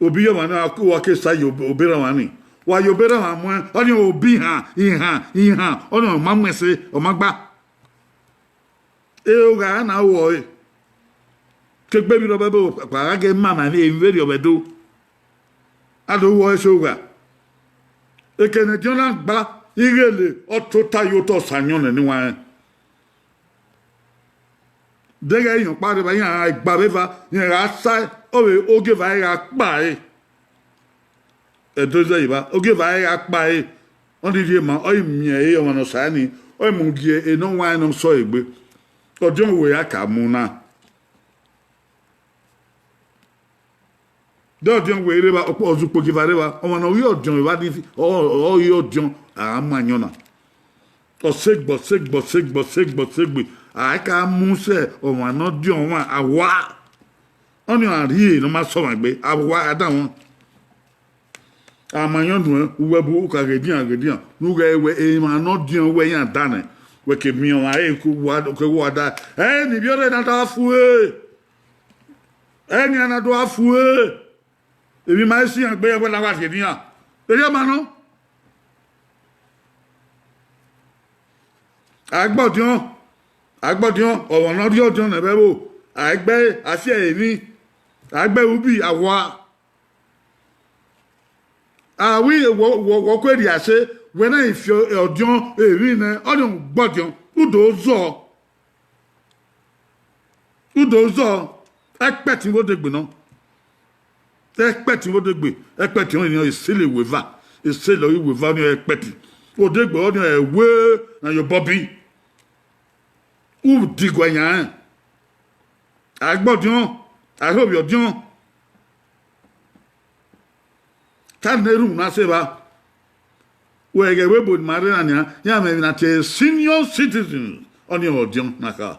obi yo na ku wa ke sa yo obira wani wa yo bera wa mo oni obi ha iha ono ma mwese o magba Eoga na wo e. Ke gbe mi lo be bo pa ga mama ni inveri obedo. Ado wo e soga. E ke ne jona gba irele o tota yo to sanyon ni wa. Dega yon pare ba yan gba be va yan ra sa o we oge va ra pa e. E doza iba oge va ra pa e. On dit ma o mi e o no sa ni o mu gie e no wa no so egbe. Ojon we aka mu na. Dodion we reba opo ozupo ki va reba o no yo odion wa di o yo odion a manyona. O segbo aka mu se o wa no dion wa awa. Oni ari no ma so ma gbe awa ada won. Amanyon dun uwebu ka gedian nu ga ewe e ma no dion we yan dane we ke mi on aye ku wa da ni bi ore na ta fu e ni ana do afu e mi ma si an gbe we la wa gedian e ye ma no agbodion o no ri odion na be bo agbe afi e ni agbe ubi awa. We wo kwedi ase when I feel odion eri na odion gbodion udo zo expect wo degbe no expect wo degbe expect on you sele weva sele weva no expect wo degbe odion ewe na your bobby u digwanya agbodion I hope your dion Taneru na seba we ge we bod mare na ya me na te senior citizen on your odion naka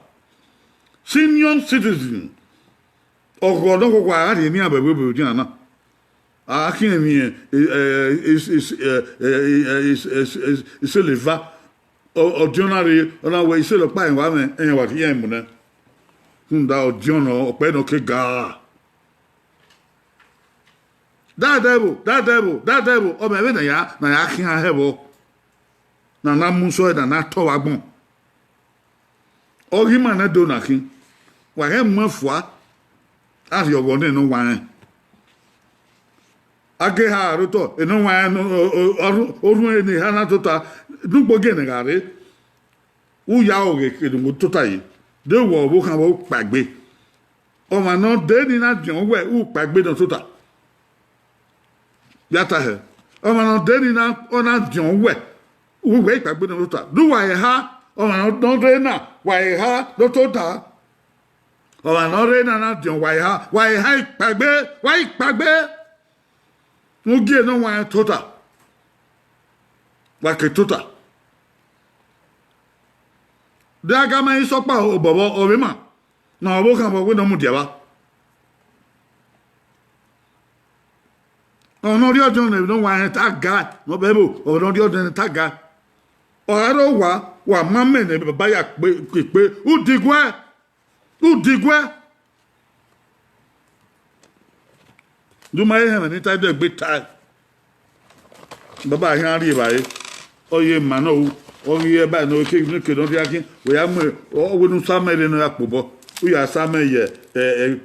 senior citizen ogodo ko kwa ari mi abawe bo odion na akin mi is leva odionari ona we se lo pa en wa me en wa ti en mu na nda odion no ope no ke ga. That devil. O me na ya kin ahebo. Na munso da na to wagbon. O ri ma na do na kin. Wa he mo fua. As yo go no wan. Age ha roto eno wan oru ni ha na tota. Du gboge ni gare. U ya o ge ke du tota yi. De wo bo kan wo pagbe. O ma no de ni na jon we u pagbe do tota. Yata he o ma no deni na ona dion we pagbe no ta du wa ha o ma no don re na wa ha do to ta o ma no re na dion wa ha pagbe mu gie no wa to ta wa ke to ta daga ma so pa o bobo o be ma na o kan bo we no mu dia ba. No ri ojo na no wa ta ga no bebo o no ri ojo ta ga o aro wa ma me ne baba ya pe u digwe du ma ye ni ta de gbe ta baba yan ri ba ye o ye ma no o ye ba no ke no ri akin we ya mo o we nu sa me no ya pobo u ya sa me ye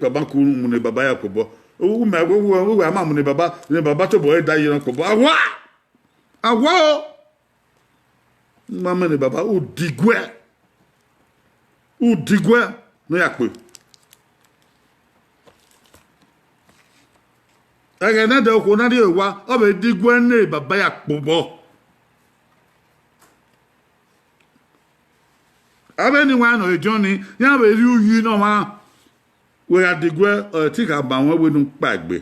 baba ku mu ne baba ya pobo o me wo ma mu ne baba to boy da yiran ko awa mama ne baba o digwe no ya pe aga na de ko na ri wa o be digwe ne baba ya pobo abe ni wa no ejoni ya be ri uyi no ma we adigwe ti ka ba won we nu pagbe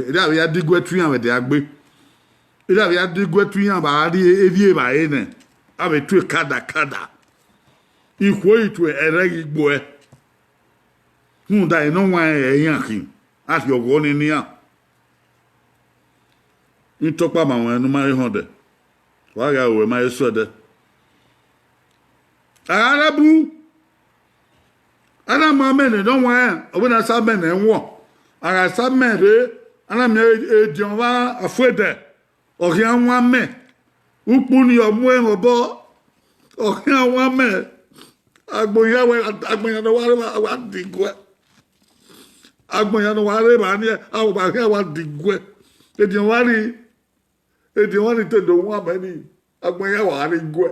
ida we adigwe tu yan we de agbe ida we adigwe tu yan ba ri evie ba e ne abe tu kada ikwo itu eregi gbo e da ino wa e yan kin at yo go ni ya ni to pa ma won nu ma ri hon de wa ga we ma so de arabu ana mamene don wa obuna sabene enwo ara sabere ana me edion wa afuede ori anwa me upu ni omu enbo ọ̀hìn àwọn amẹ́ agbóyàwó wa dìgbẹ́ agbóyàwó wa rẹ̀ bá ní àwọn àhìn wa dìgbẹ́ èdè wọn ni tẹ̀dọ̀ wọn amẹ́ ni agbóyàwó wa rẹ̀ gbẹ́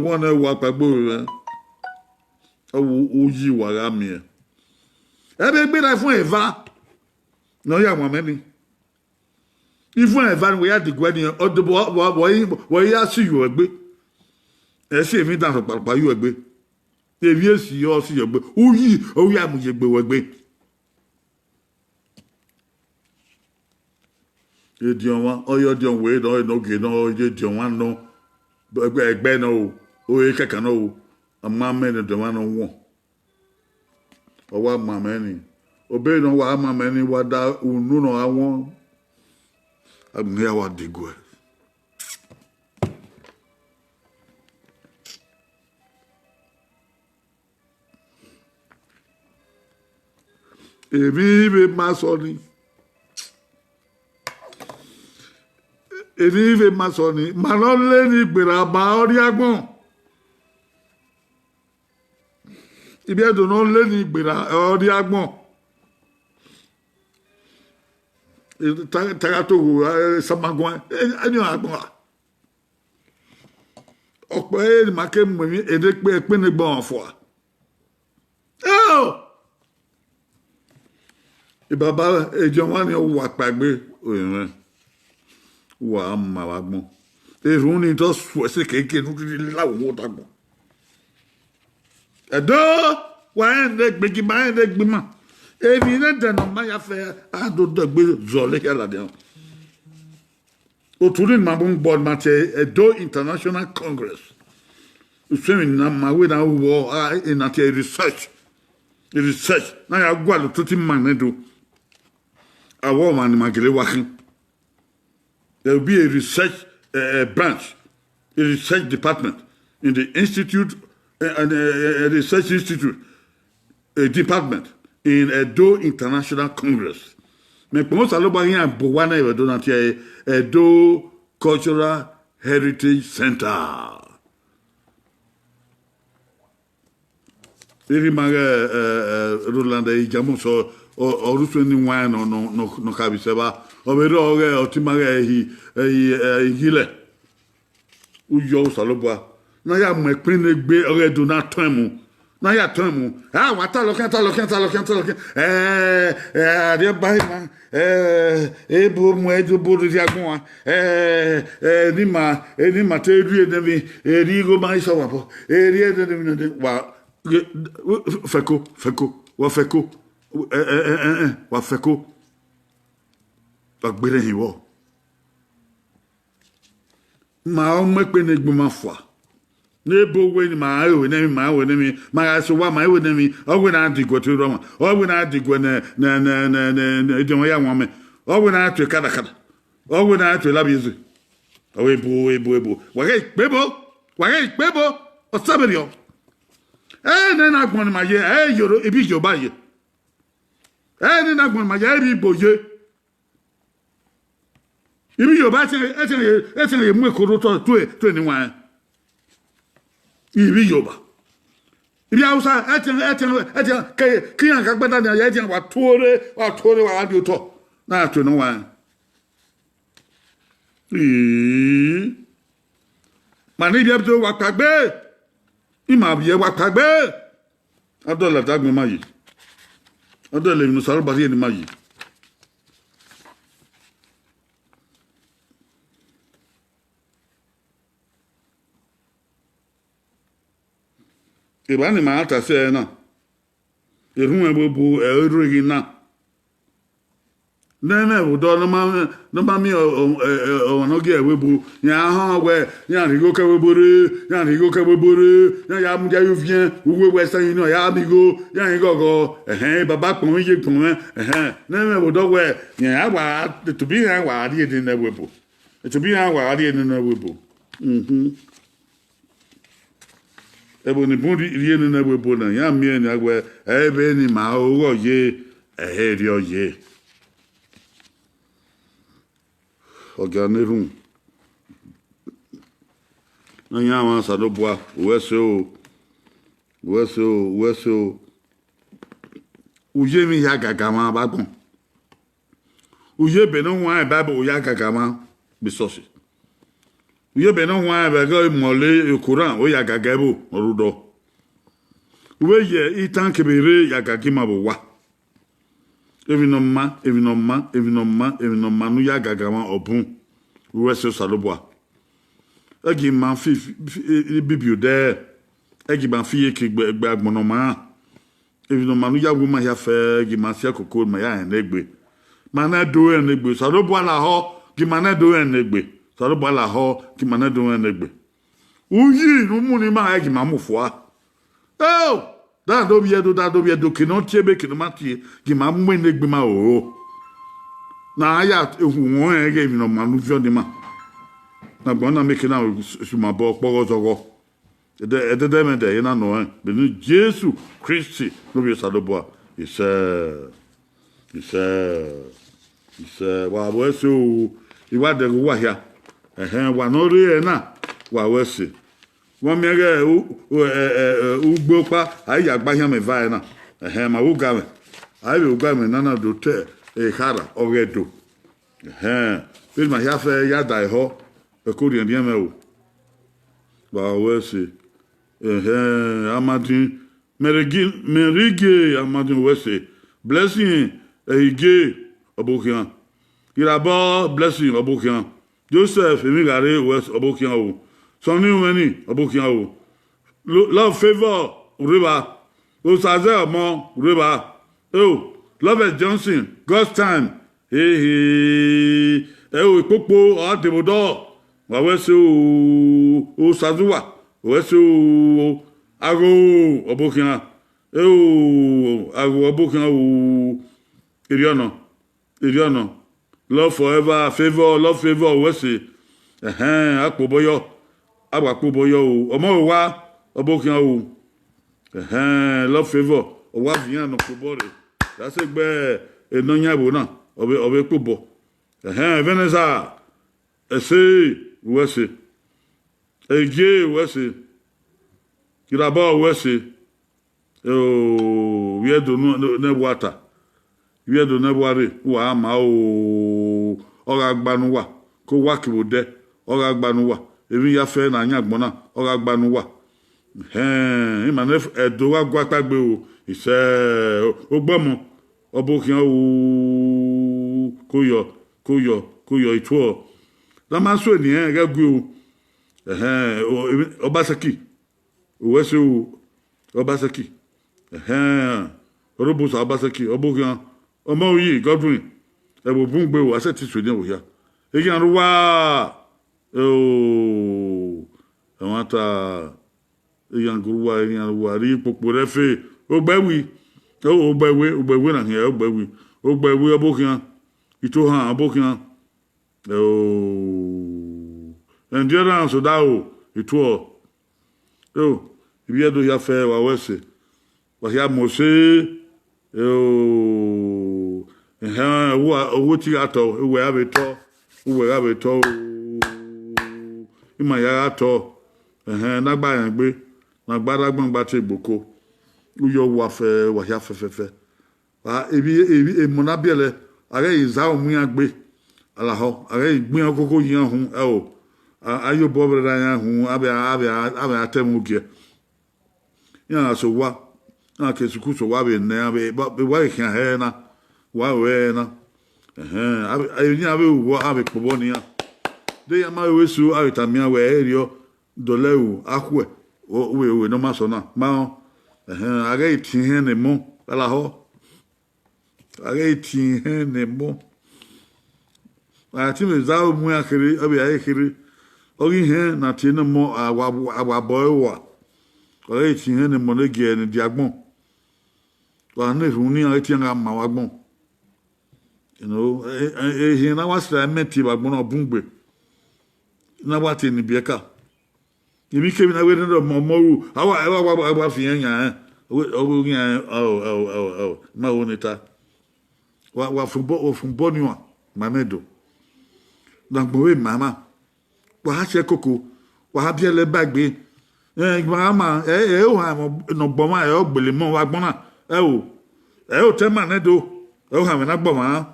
wọn náà wà pàgbó rẹ̀ ó yí wàrà mi ẹ̀ bẹ́ gbéra fún ẹ̀fà náà yà wọ́n mẹ́ni. Even if we had the guardian or the boy, I see you a bit. I see me down by you a bit. If you see you see a bit, oh, yeah, we will be. You don't want, or you don't wait, or no get no, you don't want no, but no, or you can know a mamma and the one on one. Or what mamma, obey no what mamma, what that, no, I want. Agnewa digwe. Evive masoni. Evive masoni. Manole ni gbera ba ori agbon. Ibi edo no le ni gbera ori agbon. Tagato Samagon, any agua. Okay, my came with me, and they pay a penny bond for. Oh! If Baba, a Giovanni walk back, wow, my agmo. There's only just for a second, and love water. A door, why, and they begin my egg, Evident my affair, I do the bill Zole Heladia. Oturin Mabung Board Mate, a Do International Congress. Swimming my way now war in a research. Research. Now I go to Tim Manedo. A woman in my Gilewaki. There will be a research branch, a research department in the institute, and a research institute, a department. In Edo International Congress. Mais comment ça l'obéit à Bowana et Donatia Edo Cultural Heritage Center. Il m'a Roland et Jamon so or Rusuni wine or no cabiseba. Overo or Timare Hile. Ujo Saloba. Naya me queen be or do not temu. Na ya tomu wata lokan de bai ma bo mo edu bo ri agun ni ma te ri de mi ri go ma so wa po ri de wa feko wa feko ba gbere hin wo ma o me pe ne gbuma fo Nebo when my own name, my own name, my so what my own name, or when I dig go to Roma, or when I dig when don't woman, or when I to Kadaka, or when I to Labizu. Away, boo. Why, Bebo, or somebody. And then I want my year, you're a big your body. And then I want my year, boy. You mean your body, actually, more to 21. Ibi yoba. Ibi ausa etian kiyan kagbada na ya etian wa tore wa adi oto. Na to no wa. Mani bi abdo wa kagbe. Ima bi wa kagbe. Adola dagbe mayi. Adola mi saro bari ni mayi. Ibani ma ata se na. Ehun ebobu erigi na. Nene udo no ma mi ono ge ewebu ya ha we ya rigo ka webore ya mu ja yo vien uwe Western Union ya bigo ya igogo baba pon ye pon nene udo we ya wa to bi ya wa ri edin na webu to bi ya wa ri edin na webu ebo ni bundi ri edin na webu na ya mi ni agwe ebe ni ma owo ye ri oye Oganevum. anya wan sadoboa weso uje mi ya gagama bagbon uje be no wan bible ya gagama bisosi uje be no wan be go mole Quran o ya gagabo orudo we ye itan kebere ya gagima bo wa evinomma nu ya gagama obun weso sadoboa egi man fi bibio de egi ban fi ke gbe agmonoma evinomma nu ya wo ma ya fe egi man sia kokol ma ya enegbe mana do enegbe sadoboa la ho gi mana do enegbe sadoboa la ho gi mana do enegbe uyi nu mu ni ma egi man mufoa oh da do biedo ke no tiebe ke no matie gi man mu enegbe ma o na ya ehu won ege evinomma nu fio de ma na bona make na suma bo kpogo zogo de me de na no be no Jesus Christ no be sadoboa ise wa weso iwa de wa hia wa no re na wa wese wa mege ugbo pa ayi agba hia me vai na ma wo ga me ayi wo ga me na do te khara ogedo be ma hia fe ya dai ho ekori en bien o ba wese amadin merige amadin wese blessing ege obokian irabo blessing obokian Joseph emigare west obokian o soni weni obokian o love favor ureba o saze mo ureba o love Johnson God's time o ipopo o debodo wa wese o sazuwa wese o ago obokian ago obokian o iriano love forever favor wese akpoboyo agbapoboyo o omo wa obokian o love favor o wa vian no pobore da se gbe enonya bo na obe pobo Veneza ese wese ege wese kiraba wese wiedo ne wata wiedo ne ware wa ma o oga gbanu wa ko wa kibode oga gbanu wa ebi ya fe na anya gbona oga gbanu wa imane edo wa gwa pagbe o ise ogbomo obokian o koyo ituo la maso ni gagu Obasaki wesu Obasaki robos Obasaki obokian omo yi Godwin ebobungbe o aseti so ni o ya eyan ruwa amata eyan ruwa ri popo refe ogbewi na he ogbewi obokian ito han obokian endurance dao ito ibiedo ya fe wa wese wa ya mose owo ti ato we abeto ima ya ato nagba yan gbe nagbara gbangba ti gboko uyo wa fe wa ya fe wa ebi emunabiele are iza omu ya gbe alaho are igbin okoko yan hun ayo bobre yan hun abe atemugie ya so wa na ke suku so wa be na be wa kan he na wa we na ayo ni abe wo abe pobo ni ya de ya ma we su ayo tamia we erio dolewu akwe we no maso na ma are tin he ne mo alaho are tin he ne mo ati me za mu akere abe akere ogi he na tin mo agwa boy wa are tin he ne mo ne ge ne diagbon wa ne runi ati nga ma wagbon he na wasra meti wagbon obungbe na wati ni bieka ibi ke na we no momoru awa fi yan ogo yan ma wonita wa fumbo ni wa mamedo na gbowe mama wa ha se koko wa bia le bagbe mama o ha no gboma o gbele mo wa gbona o te ma ne do o ha me na gboma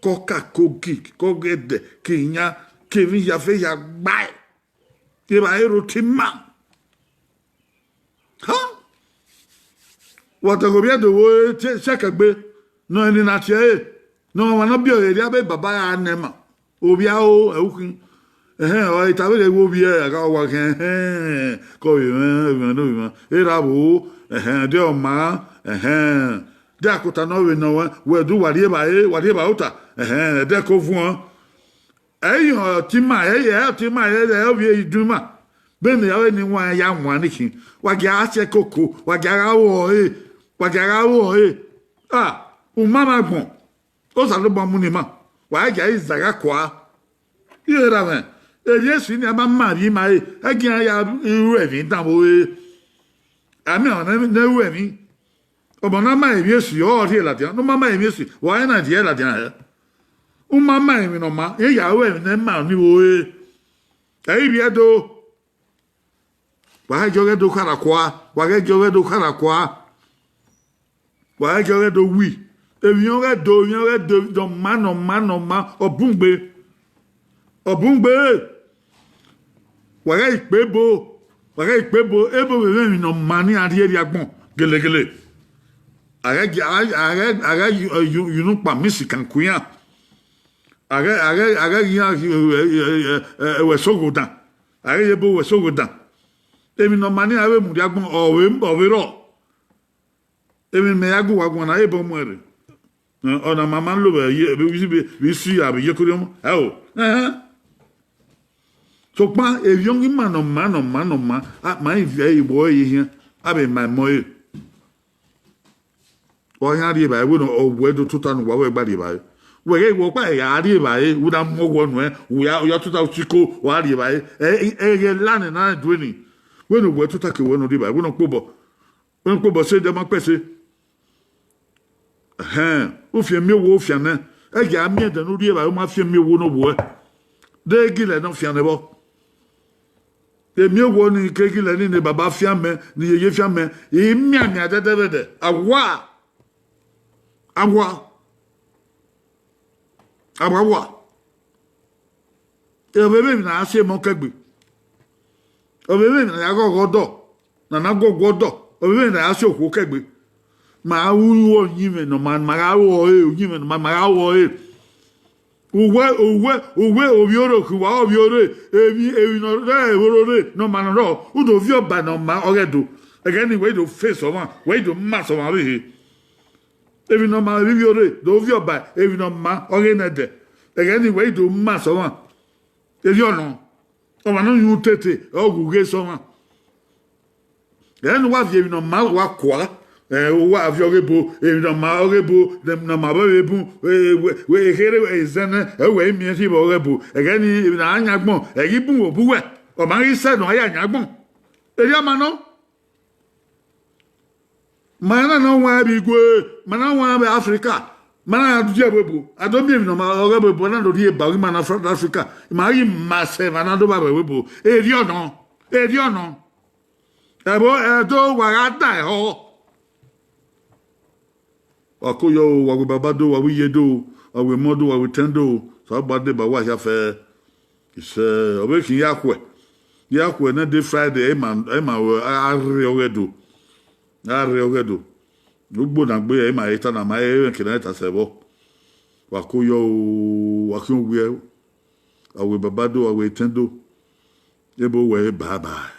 koka kogi kogede kinya kevin ya fe ya gba e ba ero timma ha wata go bia do wo se kagbe no ni na tie no wa no bi o ri abe baba ya nema obi a o eukin o itabe le wo bi e ka wa ken ko bi no era bo de o ma de akuta no we no we do wari ba uta de ko fun eyo tima tima e obi iduma be ne ya ni wa ya nwa ni kin wa ga ase koko wa ga wo o mama gbon o sa lo gbon mu ni ma wa ga izaga kwa ira me Yesu ni ama mari ma agia ya iru evi dan bo ami ona na iru evi obo na ma Yesu yo ri la dia no mama Yesu wa na dia la dia o mama mi no ma e ya we na ma ni wo e bi edo wa joge do kara kwa wa ge joge do kara kwa wa joge do wi e bi yo ge do ma obungbe waga ikpebo ebo we mi no mani ari agbon gelegele aga you no pa misi kankuya aga ya we sogodan aga yebo we sogodan emi no mani awe mu agbon owe ro emi me agu wagbon na ebo mu ere ona mama lo be si abi yekorio so pa evion gi mano ma ma vie ibo yi abe ma moye o ya ri ba we no o we do tuta no wa we gba ri ba we wo pa ya ri ba e wo da mo wo no ya tuta chiko wa ri ba e lane na do ni we no we tuta ke we no ri ba we no pobo se de ma pese o fie mi wo fie na e ja mi de no ri ba o ma fie mi wo no wo de gile no fie na bo de mi wo ni kegile ni baba fiame ni yeye fiame e mi ami adedede awa e bebe mi na ase mo kegbe o bebe mi na gogodo na gogodo o bebe mi na ase okwo kegbe ma wu wo yime no ma ga wo yime no ma ga wo uwe obioro kuwa obioro ebi no re no man ro udo vi oba no ma ogedo again we do face over we do mass over here ebi no ma obioro do vi oba ebi no ma ogenede again we do mass over ebi ono o ma no yu tete oguge so ma then wa vi ebi no ma wa kwa wa aviorebo no ma orebo dem no ma bebu we here we zene we mi ti bo orebo egani na anyagbon egibun obuwe o ma ri se no ya anyagbon eri ama no mana no wa bi gwe mana wa be Africa mana adu je bebu adobi no ma orebo na do die ba wi mana Africa ma ri masse mana do ba bebu eri ono ebo edo wa gata ho akoyo wa babado wa wiyedo wa we modo wa tendo so bade ba wa ya fe ise obekin yakwe na day Friday e ma are ogedo gbogbo na gbe e ma eta na ma e kina eta sebo wa koyo wa kin we wa we babado wa we tendo ebo we baba